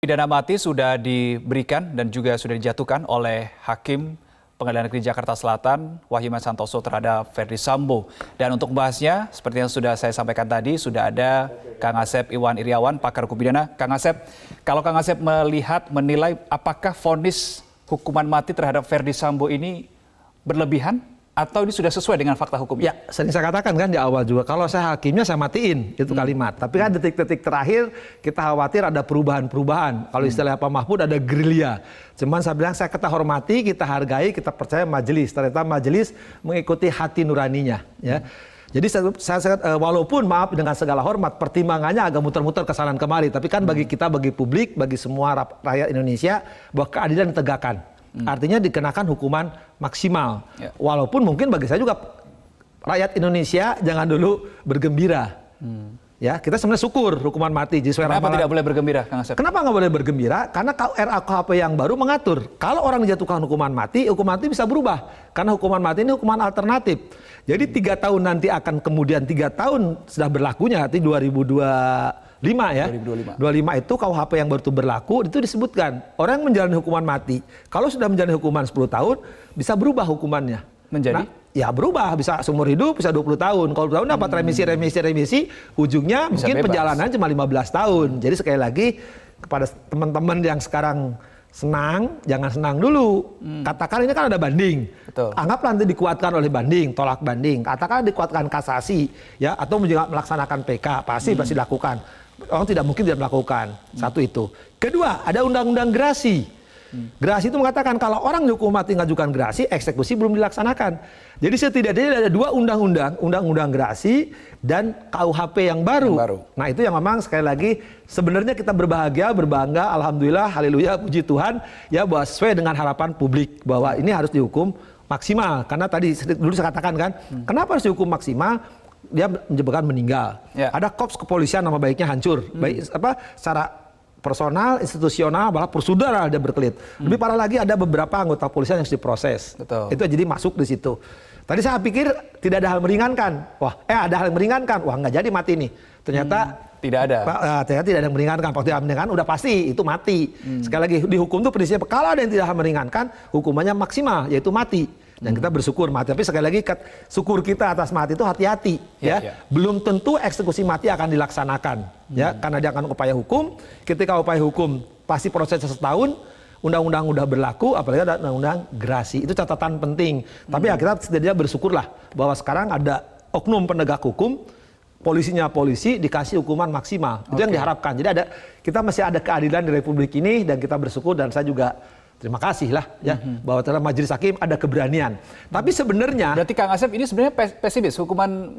Pidana mati sudah diberikan dan juga sudah dijatuhkan oleh Hakim Pengadilan Negeri Jakarta Selatan, Wahyu Santoso terhadap Ferdy Sambo. Dan untuk membahasnya, seperti yang sudah saya sampaikan tadi, sudah ada Kang Asep Iwan Iriawan, pakar hukum pidana. Kang Asep, kalau Kang Asep menilai apakah vonis hukuman mati terhadap Ferdy Sambo ini berlebihan atau ini sudah sesuai dengan fakta hukum? Ya, sering saya katakan kan di awal juga, kalau saya hakimnya saya matiin itu kalimat. Tapi kan detik-detik terakhir kita khawatir ada perubahan-perubahan. Kalau istilah Pak Mahfud ada gerilya. Cuman saya bilang kita hormati, kita hargai, kita percaya majelis. Ternyata majelis mengikuti hati nuraninya. Ya. Jadi saya walaupun maaf dengan segala hormat, pertimbangannya agak muter-muter ke sana kemari. Tapi kan bagi kita, bagi publik, bagi semua rakyat Indonesia, bahwa keadilan ditegakkan. Artinya dikenakan hukuman maksimal. Ya. Walaupun mungkin bagi saya juga rakyat Indonesia jangan dulu bergembira. Ya, kita sebenarnya syukur hukuman mati. Kenapa tidak boleh bergembira, Kang Asep? Kenapa nggak boleh bergembira? Karena RKUHP yang baru mengatur kalau orang dijatuhkan hukuman mati bisa berubah. Karena hukuman mati ini hukuman alternatif. Jadi 3 tahun nanti akan kemudian 3 tahun sudah berlakunya nanti 2025 ya. 2025 itu KUHP yang baru itu berlaku, itu disebutkan orang yang menjalani hukuman mati kalau sudah menjalani hukuman 10 tahun bisa berubah hukumannya. Menjadi? Nah, ya berubah, bisa seumur hidup, bisa 20 tahun. Kalau 20 tahun dapat remisi, ujungnya bisa mungkin bebas. Perjalanan cuma 15 tahun. Jadi sekali lagi kepada teman-teman yang sekarang senang, jangan senang dulu. Katakan ini kan ada banding. Betul. Anggaplah nanti dikuatkan oleh banding, tolak banding. Katakan dikuatkan kasasi, ya, atau juga melaksanakan PK, pasti dilakukan. Orang tidak mungkin tidak melakukan. Satu itu. Kedua, ada undang-undang gerasi. Gerasi itu mengatakan kalau orang dihukum mati mengajukan gerasi, eksekusi belum dilaksanakan. Jadi setidaknya ada 2 undang-undang, undang-undang gerasi dan KUHP yang baru. Nah itu yang memang sekali lagi sebenarnya kita berbahagia, berbangga, alhamdulillah, haleluya, puji Tuhan, ya bahwa sesuai dengan harapan publik bahwa ini harus dihukum maksimal. Karena tadi dulu saya katakan kan, kenapa harus dihukum maksimal? Dia menyebabkan meninggal. Ya. Ada korps kepolisian nama baiknya hancur. Baik secara personal, institusional, malah prosedural dia berkelit. Lebih parah lagi ada beberapa anggota kepolisian yang harus diproses. Betul. Itu jadi masuk di situ. Tadi saya pikir tidak ada hal meringankan. Ada hal yang meringankan. Wah, nggak jadi mati nih. Ternyata tidak ada. Ternyata tidak ada yang meringankan. Kalau tidak meringankan udah pasti itu mati. Sekali lagi di hukum itu prinsipnya kalau ada yang tidak meringankan, hukumannya maksimal yaitu mati. Dan kita bersyukur mati. Tapi sekali lagi syukur kita atas mati itu hati-hati. Belum tentu eksekusi mati akan dilaksanakan. Ya, karena dia akan upaya hukum. Ketika upaya hukum pasti prosesnya setahun. Undang-undang udah berlaku, apalagi ada undang-undang gerasi. Itu catatan penting. Tapi ya kita setidaknya bersyukurlah bahwa sekarang ada oknum penegak hukum, polisinya polisi dikasih hukuman maksimal. Itu yang diharapkan. Jadi kita masih ada keadilan di Republik ini dan kita bersyukur dan saya juga terima kasih lah ya bahwa dalam majelis hakim ada keberanian. Tapi sebenarnya berarti Kang Asep ini sebenarnya pesimis hukuman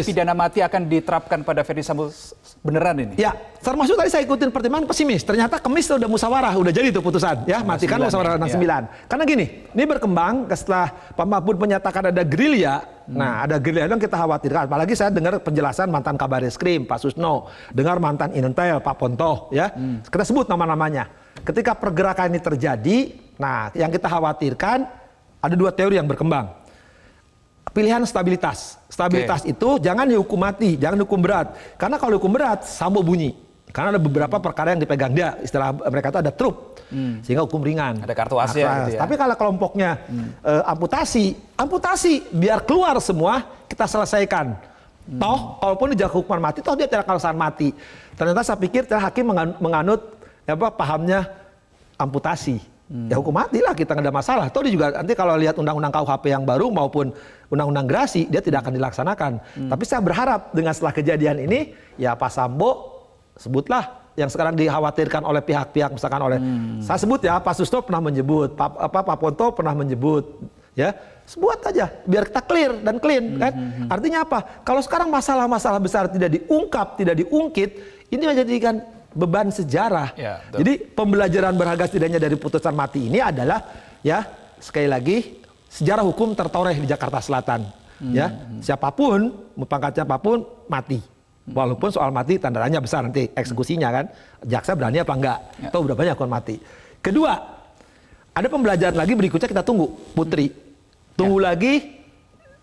pidana mati akan diterapkan pada Ferdy Sambo beneran ini? Ya, termasuk tadi saya ikutin pertimbangan pesimis. Ternyata Kamis udah musyawarah, udah jadi itu putusan ya, matikan musyawarah 69. Karena gini, ini berkembang setelah Pak Mahfud menyatakan ada gerilya. Nah, ada gerilya yang kita khawatirkan. Apalagi saya dengar penjelasan mantan Kabareskrim Pak Susno, dengar mantan Intel Pak Pontoh ya. Kita sebut nama-namanya. Ketika pergerakan ini terjadi, nah yang kita khawatirkan ada 2 teori yang berkembang. Pilihan stabilitas. Stabilitas itu jangan dihukum mati, jangan hukum berat. Karena kalau hukum berat, Sambo bunyi. Karena ada beberapa perkara yang dipegang dia, istilah mereka itu ada trup. Sehingga hukum ringan. Ada kartu as ya, gitu ya. Tapi kalau kelompoknya amputasi, biar keluar semua, kita selesaikan. Toh, kalaupun dijatuhkan hukuman mati, toh dia tidak alasan mati. Ternyata saya pikir hakim menganut pahamnya amputasi. Ya hukum mati lah, kita nggak ada masalah. Toh dia juga nanti kalau lihat undang-undang KUHP yang baru maupun undang-undang gerasi, dia tidak akan dilaksanakan. Tapi saya berharap dengan setelah kejadian ini, ya Pak Sambo sebutlah yang sekarang dikhawatirkan oleh pihak-pihak, misalkan oleh saya sebut ya Pak Susno pernah menyebut, Pak Ponto pernah menyebut, ya sebut aja biar kita clear dan clean kan. Artinya apa? Kalau sekarang masalah-masalah besar tidak diungkap, tidak diungkit, ini menjadikan beban sejarah. Ya, jadi pembelajaran berharga setidaknya dari putusan mati ini adalah ya sekali lagi sejarah hukum tertoreh di Jakarta Selatan. Ya siapapun, pangkatnya apapun mati. Walaupun soal mati tanda tanya besar nanti eksekusinya kan. Jaksa berani apa enggak? Atau berapa banyak hukuman mati. Kedua, ada pembelajaran lagi berikutnya kita tunggu Putri. Tunggu lagi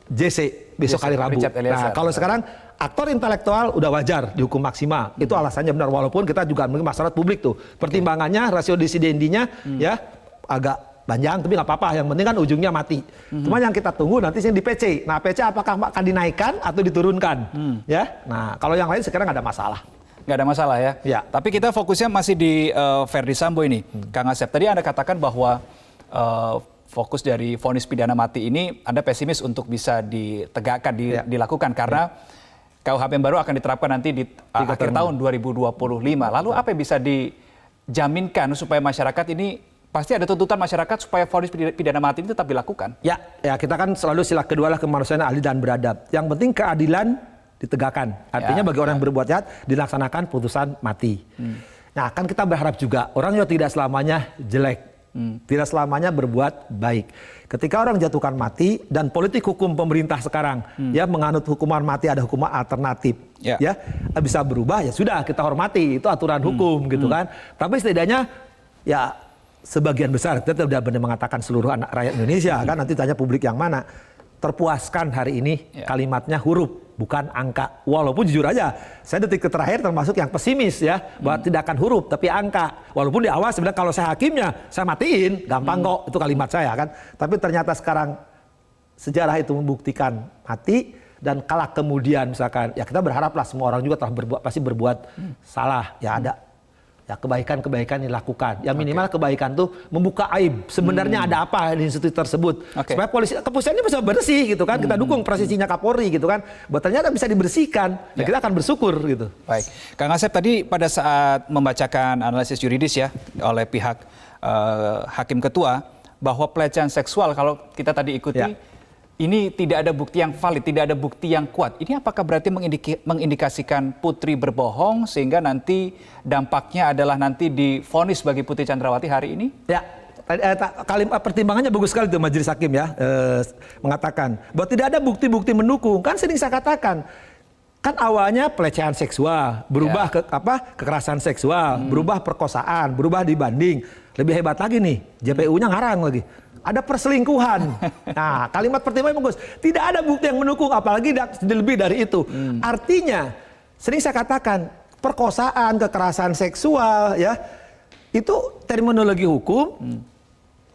JC. besok hari Rabu. Nah, kalau sekarang aktor intelektual udah wajar dihukum maksimal. Itu alasannya benar, walaupun kita juga masyarakat publik tuh. Pertimbangannya, rasio disidendinya ya agak panjang, tapi nggak apa-apa. Yang penting kan ujungnya mati. Cuma yang kita tunggu nanti sih di PC. Nah, PC apakah akan dinaikkan atau diturunkan? Ya. Nah, kalau yang lain sekarang nggak ada masalah. Nggak ada masalah ya? Ya. Tapi kita fokusnya masih di Verdi Sambo ini. Kang Asep, tadi Anda katakan bahwa fokus dari vonis pidana mati ini Anda pesimis untuk bisa ditegakkan, dilakukan karena KUHP yang baru akan diterapkan nanti di akhir tahun 2025. Lalu apa yang bisa dijaminkan supaya masyarakat ini, pasti ada tuntutan masyarakat supaya vonis pidana mati ini tetap dilakukan? Ya kita kan selalu sila kedua lah kemanusiaan adil dan beradab. Yang penting keadilan ditegakkan. Artinya bagi orang yang berbuat jahat dilaksanakan putusan mati. Nah, kan kita berharap juga orang yang tidak selamanya jelek. Tidak selamanya berbuat baik. Ketika orang jatuhkan mati dan politik hukum pemerintah sekarang ya menganut hukuman mati, ada hukuman alternatif ya bisa berubah, ya sudah kita hormati, itu aturan hukum gitu kan. Tapi setidaknya ya sebagian besar, kita sudah benar mengatakan seluruh anak rakyat Indonesia kan, nanti tanya publik yang mana terpuaskan hari ini kalimatnya huruf bukan angka. Walaupun jujur aja, saya detik terakhir termasuk yang pesimis ya, bahwa tidak akan huruf tapi angka. Walaupun di awal sebenarnya kalau saya hakimnya, saya matiin, gampang kok, itu kalimat saya kan. Tapi ternyata sekarang sejarah itu membuktikan mati, dan kala kemudian misalkan, ya kita berharaplah semua orang juga telah pasti berbuat salah, ya ada. Ya kebaikan-kebaikan dilakukan. Ya minimal kebaikan tuh membuka aib. Sebenarnya ada apa di institusi tersebut. Supaya polisi, kepolisiannya bisa bersih gitu kan. Kita dukung posisinya Kapolri gitu kan. Bahwa ternyata bisa dibersihkan. Ya kita akan bersyukur gitu. Baik. Kang Asep, tadi pada saat membacakan analisis yuridis ya oleh pihak Hakim Ketua, bahwa pelecehan seksual kalau kita tadi ikuti, ini tidak ada bukti yang valid, tidak ada bukti yang kuat. Ini apakah berarti mengindikasikan Putri berbohong sehingga nanti dampaknya adalah nanti divonis bagi Putri Chandrawati hari ini? Ya, kalimat pertimbangannya bagus sekali tuh majelis hakim ya, mengatakan bahwa tidak ada bukti-bukti mendukung. Kan sering saya katakan, kan awalnya pelecehan seksual, berubah kekerasan seksual, berubah perkosaan, berubah dibanding. Lebih hebat lagi nih, JPU-nya ngarang lagi. Ada perselingkuhan. Nah, kalimat pertimbangan bagus. Tidak ada bukti yang mendukung, apalagi lebih dari itu. Artinya, sering saya katakan, perkosaan, kekerasan seksual, ya, itu terminologi hukum,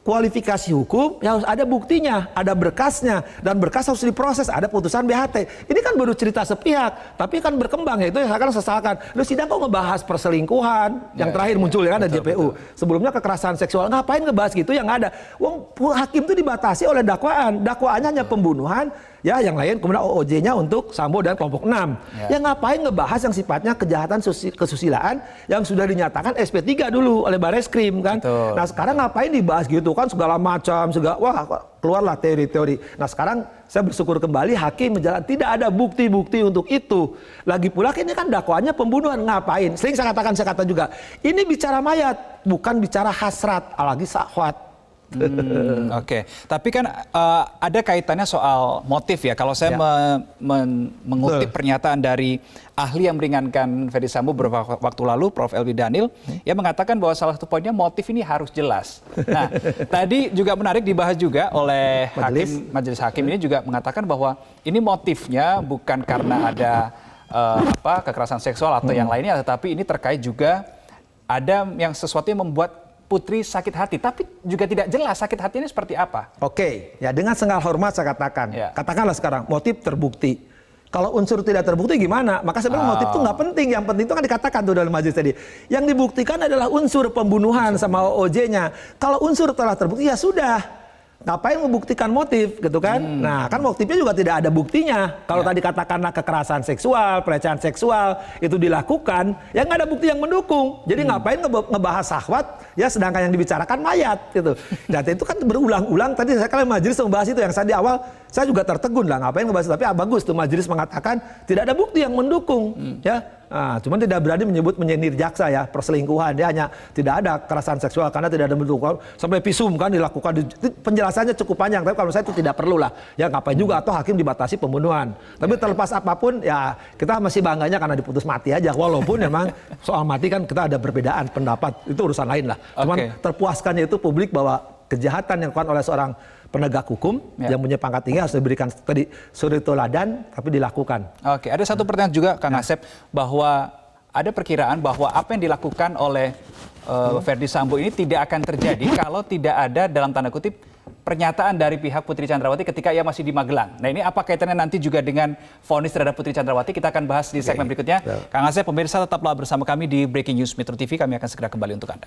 kualifikasi hukum, ya harus ada buktinya, ada berkasnya, dan berkas harus diproses, ada putusan BHT. Ini kan baru cerita sepihak, tapi kan berkembang, ya itu yang akan sesalkan. Lu sidang kok ngebahas perselingkuhan, yang terakhir muncul ya kan, ada JPU. Sebelumnya kekerasan seksual, ngapain ngebahas gitu, yang ada. Wong hakim itu dibatasi oleh dakwaan, dakwaannya hanya pembunuhan, ya yang lain kemudian OOJ-nya untuk Sambo dan kelompok 6. Ya ngapain ngebahas yang sifatnya kejahatan kesusilaan yang sudah dinyatakan SP3 dulu oleh Bareskrim kan. Betul. Nah sekarang ngapain dibahas gitu kan, segala macam, wah keluarlah teori-teori. Nah sekarang saya bersyukur kembali hakim menjalankan, tidak ada bukti-bukti untuk itu. Lagi pula ini kan dakwaannya pembunuhan, ngapain? Sering saya kata juga, ini bicara mayat, bukan bicara hasrat, apalagi syahwat. Oke. Tapi kan ada kaitannya soal motif ya. Kalau saya mengutip pernyataan dari ahli yang meringankan Verdi Sambo beberapa waktu lalu, Prof. Elvi Daniel, ia mengatakan bahwa salah satu poinnya motif ini harus jelas. Nah, tadi juga menarik dibahas juga oleh majelis hakim ini juga mengatakan bahwa ini motifnya bukan karena ada kekerasan seksual atau yang lainnya, tetapi ini terkait juga ada yang sesuatu yang membuat Putri sakit hati, tapi juga tidak jelas sakit hati ini seperti apa. Oke, ya dengan segala hormat saya katakan, katakanlah sekarang motif terbukti. Kalau unsur tidak terbukti gimana? Maka sebenarnya motif itu nggak penting. Yang penting itu kan dikatakan tuh dalam majelis tadi. Yang dibuktikan adalah unsur pembunuhan sama OOJ-nya. Kalau unsur telah terbukti ya sudah. Ngapain membuktikan motif gitu kan? Nah kan motifnya juga tidak ada buktinya. Kalau tadi katakanlah kekerasan seksual, pelecehan seksual itu dilakukan, ya nggak ada bukti yang mendukung. Jadi ngapain ngebahas syahwat, ya sedangkan yang dibicarakan mayat gitu. Dan itu kan berulang-ulang. Tadi saya kalian majelis membahas itu, yang saya di awal saya juga tertegun lah, ngapain ngebahas itu. Tapi bagus tuh majelis mengatakan tidak ada bukti yang mendukung, ya. Nah, cuman tidak berani menyindir jaksa ya, perselingkuhan, dia hanya tidak ada kekerasan seksual karena tidak ada bentuk sampai visum kan dilakukan, penjelasannya cukup panjang, tapi kalau saya itu tidak perlu lah, ya ngapain juga, atau hakim dibatasi pembunuhan. Tapi terlepas apapun ya kita masih bangganya karena diputus mati aja, walaupun memang soal mati kan kita ada perbedaan pendapat, itu urusan lain lah. Cuman terpuaskannya itu publik bahwa kejahatan yang dilakukan oleh seorang penegak hukum yang punya pangkat tinggi harus diberikan tadi suri teladan tapi dilakukan. Oke, ada satu pertanyaan juga Kang Asep bahwa ada perkiraan bahwa apa yang dilakukan oleh Verdi Sambo ini tidak akan terjadi kalau tidak ada dalam tanda kutip pernyataan dari pihak Putri Chandrawati ketika ia masih di Magelang. Nah ini apa kaitannya nanti juga dengan vonis terhadap Putri Chandrawati? Kita akan bahas di segmen berikutnya. Kang Asep, pemirsa tetaplah bersama kami di Breaking News Metro TV. Kami akan segera kembali untuk Anda.